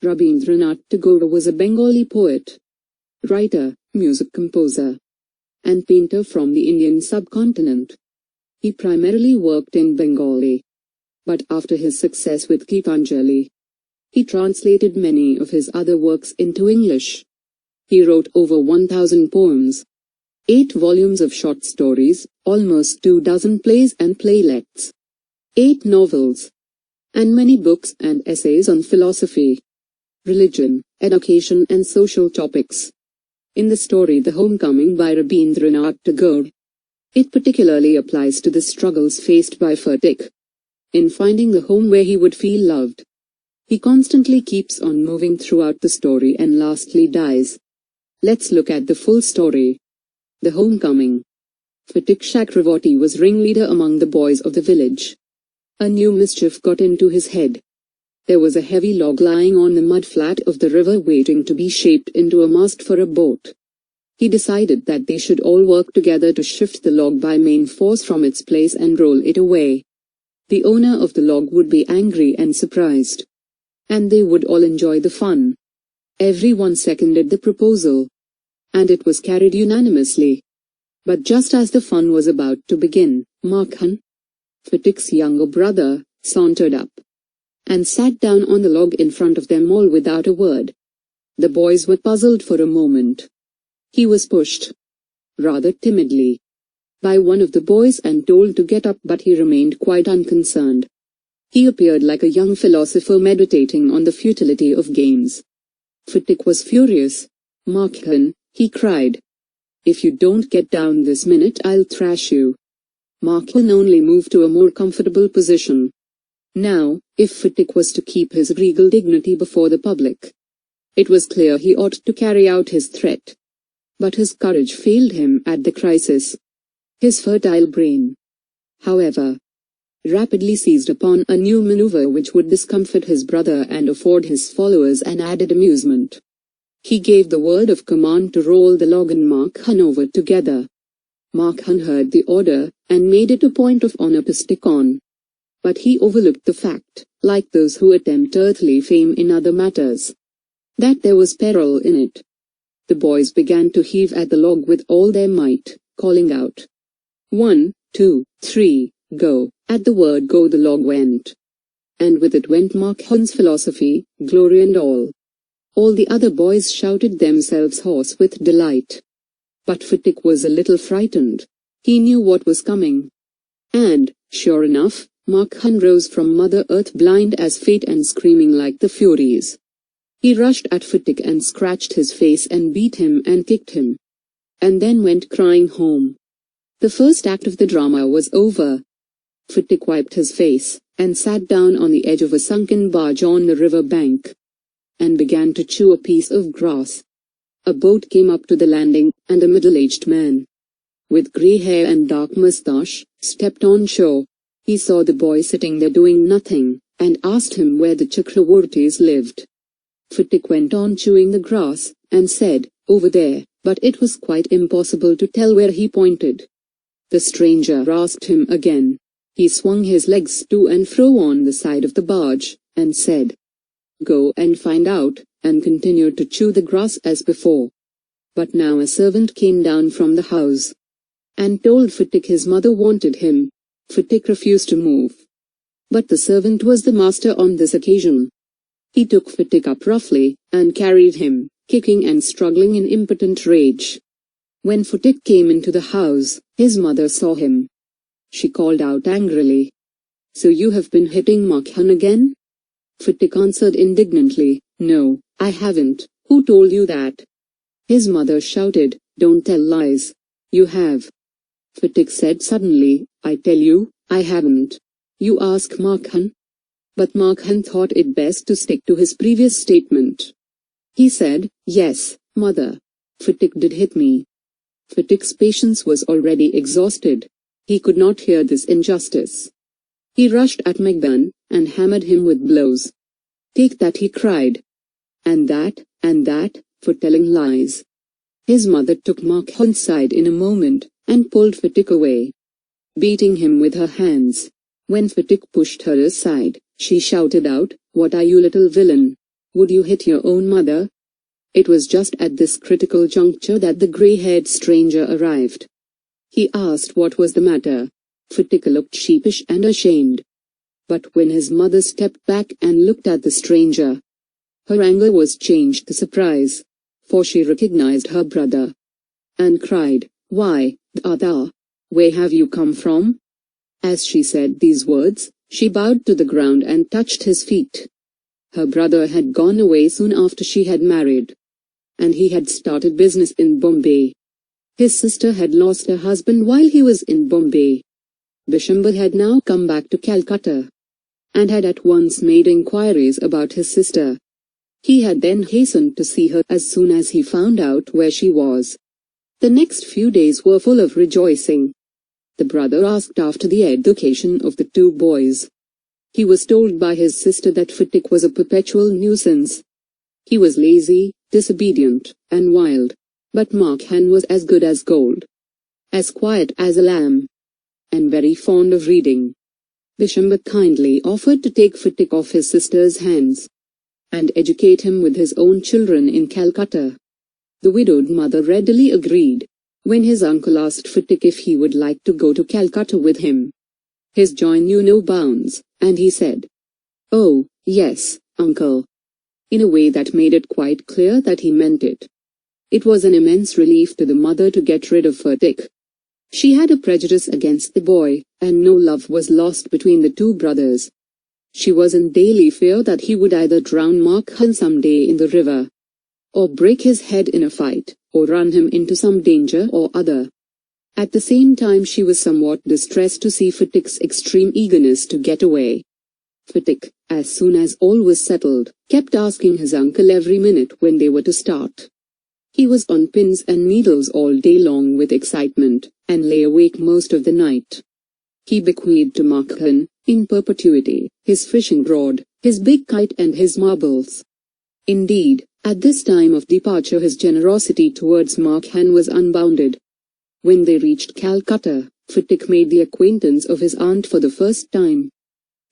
Rabindranath Tagore was a Bengali poet, writer, music composer, and painter from the Indian subcontinent. He primarily worked in Bengali, but after his success with Gitanjali, he translated many of his other works into English. He wrote over 1,000 poems, 8 volumes of short stories, almost 24 plays and playlets, 8 novels, and many books and essays on philosophy, religion, education and social topics. In the story The Homecoming by Rabindranath Tagore, it particularly applies to the struggles faced by Phatik in finding the home where he would feel loved. He constantly keeps on moving throughout the story and lastly dies. Let's look at the full story. The Homecoming. Phatik Chakravarti was ringleader among the boys of the village. A new mischief got into his head. There was a heavy log lying on the mud flat of the river waiting to be shaped into a mast for a boat. He decided that they should all work together to shift the log by main force from its place and roll it away. The owner of the log would be angry and surprised, and they would all enjoy the fun. Everyone seconded the proposal, and it was carried unanimously. But just as the fun was about to begin, Makhan, Phatik's younger brother, sauntered up and sat down on the log in front of them all without a word. The boys were puzzled for a moment. He was pushed, rather timidly, by one of the boys and told to get up, but he remained quite unconcerned. He appeared like a young philosopher meditating on the futility of games. Phatik was furious. "Makhan," he cried, "if you don't get down this minute I'll thrash you." Makhan only moved to a more comfortable position. Now, if Phatik was to keep his regal dignity before the public, it was clear he ought to carry out his threat. But his courage failed him at the crisis. His fertile brain, however, rapidly seized upon a new maneuver which would discomfit his brother and afford his followers an added amusement. He gave the word of command to roll the log and Makhan over together. Makhan heard the order and made it a point of honor to stick on. But he overlooked the fact, like those who attempt earthly fame in other matters, that there was peril in it. The boys began to heave at the log with all their might, calling out, "1, 2, 3, go." At the word go the log went. And with it went Makhan's philosophy, glory and all. All the other boys shouted themselves hoarse with delight. But Phatik was a little frightened. He knew what was coming. And, sure enough, Makhan rose from Mother Earth blind as fate and screaming like the Furies. He rushed at Phatik and scratched his face and beat him and kicked him, and then went crying home. The first act of the drama was over. Phatik wiped his face, and sat down on the edge of a sunken barge on the river bank, and began to chew a piece of grass. A boat came up to the landing, and a middle-aged man, with grey hair and dark moustache, stepped on shore. He saw the boy sitting there doing nothing, and asked him where the Chakravartis lived. Phatik went on chewing the grass, and said, "Over there," but it was quite impossible to tell where he pointed. The stranger asked him again. He swung his legs to and fro on the side of the barge, and said, "Go and find out," and continued to chew the grass as before. But now a servant came down from the house, and told Phatik his mother wanted him. Phatik refused to move. But the servant was the master on this occasion. He took Phatik up roughly, and carried him, kicking and struggling in impotent rage. When Phatik came into the house, his mother saw him. She called out angrily, "So you have been hitting Makhan again?" Phatik answered indignantly, "No, I haven't. Who told you that?" His mother shouted, "Don't tell lies. You have." Phatik said suddenly, "I tell you, I haven't. You ask Makhan." But Makhan thought it best to stick to his previous statement. He said, "Yes, mother. Phatik did hit me." Phatik's patience was already exhausted. He could not hear this injustice. He rushed at Makhan, and hammered him with blows. "Take that," he cried. And that, for telling lies." His mother took Makhan's side in a moment, and pulled Phatik away, beating him with her hands. When Phatik pushed her aside, she shouted out, "What are you, little villain? Would you hit your own mother? It was just at this critical juncture that the grey-haired stranger arrived. He asked what was the matter. Phatik looked sheepish and ashamed. But when his mother stepped back and looked at the stranger, her anger was changed to surprise, for she recognized her brother, and cried, "Why, Dada, where have you come from?" As she said these words, she bowed to the ground and touched his feet. Her brother had gone away soon after she had married, and he had started business in Bombay. His sister had lost her husband while he was in Bombay. Bishambhar had now come back to Calcutta, and had at once made inquiries about his sister. He had then hastened to see her as soon as he found out where she was. The next few days were full of rejoicing. The brother asked after the education of the two boys. He was told by his sister that Phatik was a perpetual nuisance. He was lazy, disobedient, and wild, but Makhan was as good as gold, as quiet as a lamb, and very fond of reading. Bishambhar kindly offered to take Phatik off his sister's hands, and educate him with his own children in Calcutta. The widowed mother readily agreed. When his uncle asked Phatik if he would like to go to Calcutta with him, his joy knew no bounds, and he said, "Oh, yes, uncle," in a way that made it quite clear that he meant it. It was an immense relief to the mother to get rid of Phatik. She had a prejudice against the boy, and no love was lost between the two brothers. She was in daily fear that he would either drown Makhan some day in the river, or break his head in a fight, or run him into some danger or other. At the same time she was somewhat distressed to see Phatik's extreme eagerness to get away. Phatik, as soon as all was settled, kept asking his uncle every minute when they were to start. He was on pins and needles all day long with excitement, and lay awake most of the night. He bequeathed to Makhan, in perpetuity, his fishing rod, his big kite and his marbles. Indeed, at this time of departure his generosity towards Makhan was unbounded. When they reached Calcutta, Phatik made the acquaintance of his aunt for the first time.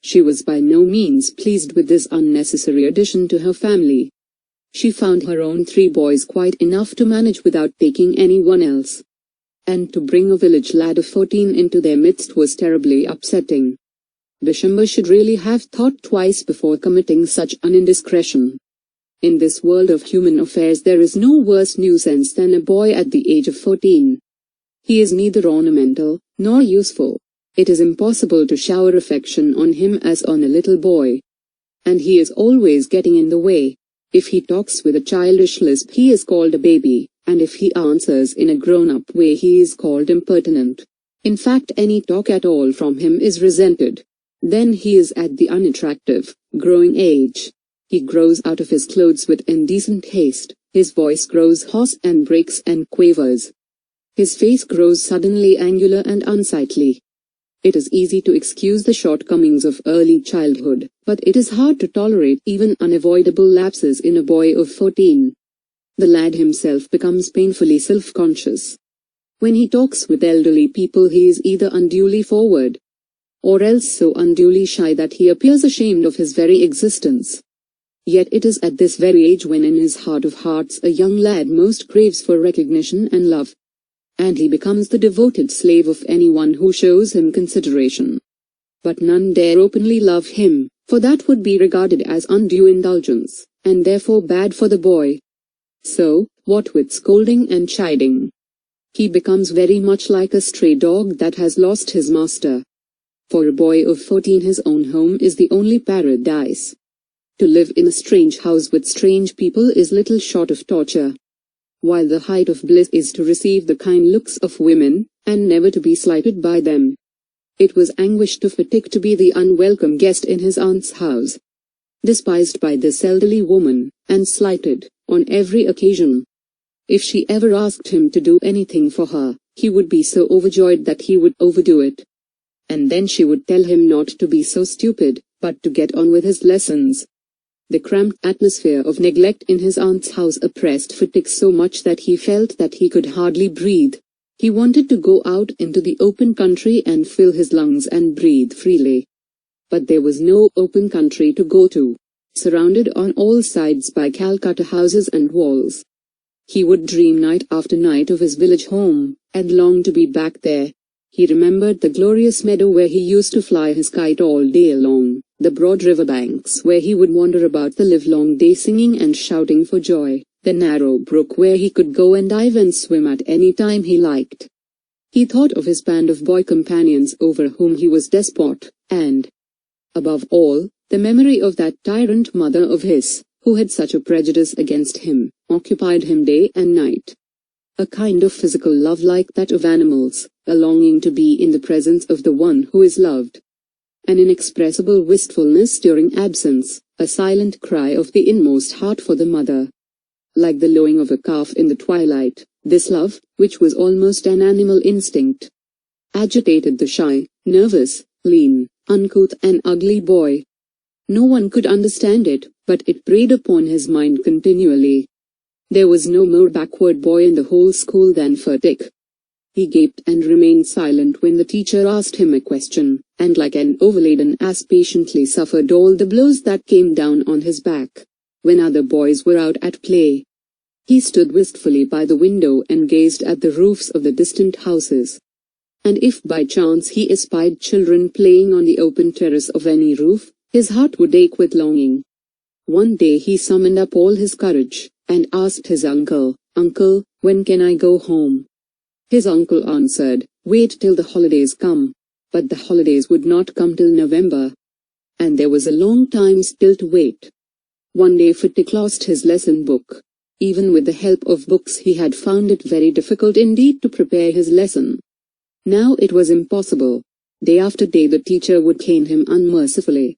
She was by no means pleased with this unnecessary addition to her family. She found her own 3 boys quite enough to manage without taking anyone else. And to bring a village lad of 14 into their midst was terribly upsetting. Bishambhar should really have thought twice before committing such an indiscretion. In this world of human affairs there is no worse nuisance than a boy at the age of 14. He is neither ornamental, nor useful. It is impossible to shower affection on him as on a little boy. And he is always getting in the way. If he talks with a childish lisp he is called a baby, and if he answers in a grown-up way he is called impertinent. In fact, any talk at all from him is resented. Then he is at the unattractive, growing age. He grows out of his clothes with indecent haste, his voice grows hoarse and breaks and quavers. His face grows suddenly angular and unsightly. It is easy to excuse the shortcomings of early childhood, but it is hard to tolerate even unavoidable lapses in a boy of 14. The lad himself becomes painfully self-conscious. When he talks with elderly people he is either unduly forward, or else so unduly shy that he appears ashamed of his very existence. Yet it is at this very age when in his heart of hearts a young lad most craves for recognition and love. And he becomes the devoted slave of anyone who shows him consideration. But none dare openly love him, for that would be regarded as undue indulgence, and therefore bad for the boy. So, what with scolding and chiding, he becomes very much like a stray dog that has lost his master. For a boy of 14 his own home is the only paradise. To live in a strange house with strange people is little short of torture. While the height of bliss is to receive the kind looks of women, and never to be slighted by them. It was anguish to Phatik to be the unwelcome guest in his aunt's house, despised by this elderly woman, and slighted, on every occasion. If she ever asked him to do anything for her, he would be so overjoyed that he would overdo it. And then she would tell him not to be so stupid, but to get on with his lessons. The cramped atmosphere of neglect in his aunt's house oppressed Phatik so much that he felt that he could hardly breathe. He wanted to go out into the open country and fill his lungs and breathe freely. But there was no open country to go to. surrounded on all sides by Calcutta houses and walls. He would dream night after night of his village home, and long to be back there. He remembered the glorious meadow where he used to fly his kite all day long, the broad river banks where he would wander about the livelong day singing and shouting for joy, the narrow brook where he could go and dive and swim at any time he liked. He thought of his band of boy companions over whom he was despot, and, above all, the memory of that tyrant mother of his, who had such a prejudice against him, occupied him day and night. A kind of physical love like that of animals, a longing to be in the presence of the one who is loved. An inexpressible wistfulness during absence, a silent cry of the inmost heart for the mother. Like the lowing of a calf in the twilight, this love, which was almost an animal instinct, agitated the shy, nervous, lean, uncouth and ugly boy. No one could understand it, but it preyed upon his mind continually. There was no more backward boy in the whole school than Phatik. He gaped and remained silent when the teacher asked him a question, and like an overladen ass patiently suffered all the blows that came down on his back. When other boys were out at play, he stood wistfully by the window and gazed at the roofs of the distant houses. And if by chance he espied children playing on the open terrace of any roof, his heart would ache with longing. One day he summoned up all his courage, and asked his uncle, "Uncle, when can I go home?" His uncle answered, "Wait till the holidays come." But the holidays would not come till November. And there was a long time still to wait. One day Phatik lost his lesson book. Even with the help of books he had found it very difficult indeed to prepare his lesson. Now it was impossible. Day after day the teacher would cane him unmercifully.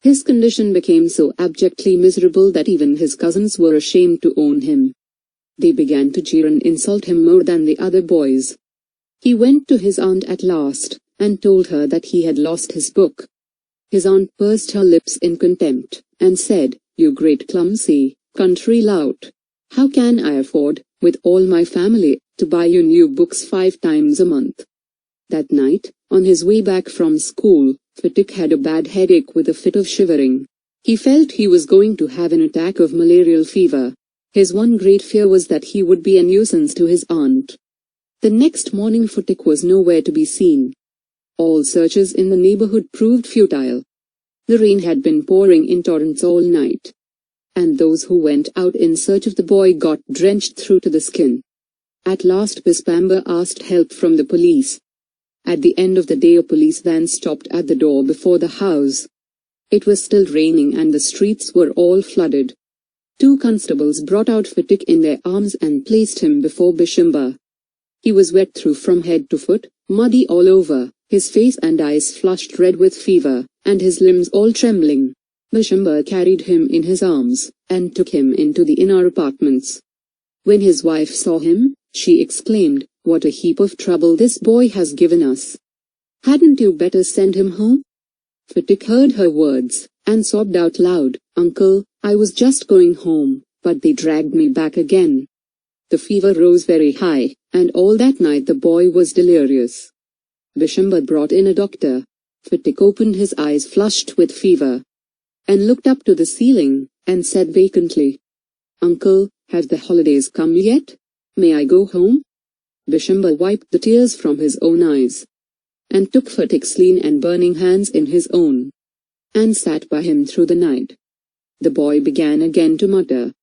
His condition became so abjectly miserable that even his cousins were ashamed to own him. They began to jeer and insult him more than the other boys. He went to his aunt at last, and told her that he had lost his book. His aunt pursed her lips in contempt, and said, "You great clumsy, country lout. How can I afford, with all my family, to buy you new books 5 times a month?" That night, on his way back from school, Phatik had a bad headache with a fit of shivering. He felt he was going to have an attack of malarial fever. His one great fear was that he would be a nuisance to his aunt. The next morning Phatik was nowhere to be seen. All searches in the neighborhood proved futile. The rain had been pouring in torrents all night, and those who went out in search of the boy got drenched through to the skin. At last Bispamber asked help from the police. At the end of the day a police van stopped at the door before the house. It was still raining and the streets were all flooded. 2 constables brought out Phatik in their arms and placed him before Bispamber. He was wet through from head to foot, muddy all over, his face and eyes flushed red with fever, and his limbs all trembling. Bispamber carried him in his arms, and took him into the inner apartments. When his wife saw him, she exclaimed, "What a heap of trouble this boy has given us. Hadn't you better send him home?" Phatik heard her words, and sobbed out loud, "Uncle, I was just going home, but they dragged me back again." The fever rose very high, and all that night the boy was delirious. Bispamber brought in a doctor. Phatik opened his eyes flushed with fever, and looked up to the ceiling, and said vacantly, "Uncle, have the holidays come yet? May I go home?" Bispamber wiped the tears from his own eyes, and took Phatik's lean and burning hands in his own, and sat by him through the night. The boy began again to mutter.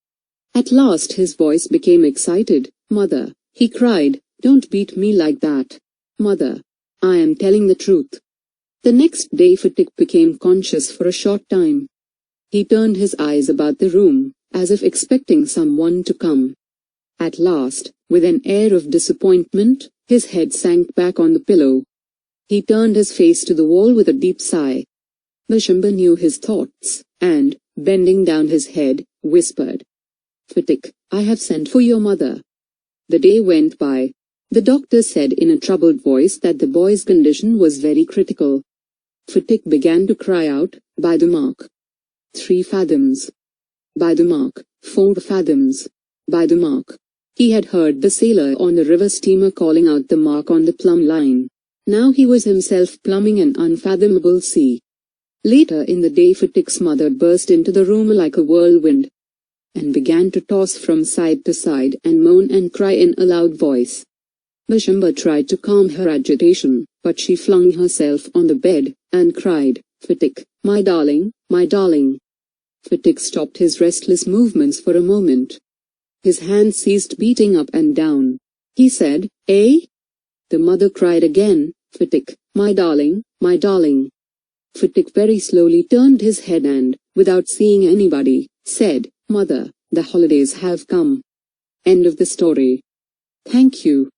At last his voice became excited. "Mother," he cried, "don't beat me like that. Mother, I am telling the truth." The next day Phatik became conscious for a short time. He turned his eyes about the room, as if expecting someone to come. At last, with an air of disappointment, his head sank back on the pillow. He turned his face to the wall with a deep sigh. Bispamber knew his thoughts, and, bending down his head, whispered, "Phatik, I have sent for your mother." The day went by. The doctor said in a troubled voice that the boy's condition was very critical. Phatik began to cry out, "By the mark. 3 fathoms. By the mark, 4 fathoms. By the mark." He had heard the sailor on the river steamer calling out the mark on the plumb line. Now he was himself plumbing an unfathomable sea. Later in the day, Phatik's mother burst into the room like a whirlwind and began to toss from side to side and moan and cry in a loud voice. Bishamba tried to calm her agitation, but she flung herself on the bed and cried, "Phatik, my darling, my darling." Phatik stopped his restless movements for a moment. His hands ceased beating up and down. He said, "Eh?" The mother cried again, "Phatik, my darling, my darling." Phatik very slowly turned his head and, without seeing anybody, said, "Mother, the holidays have come." End of the story. Thank you.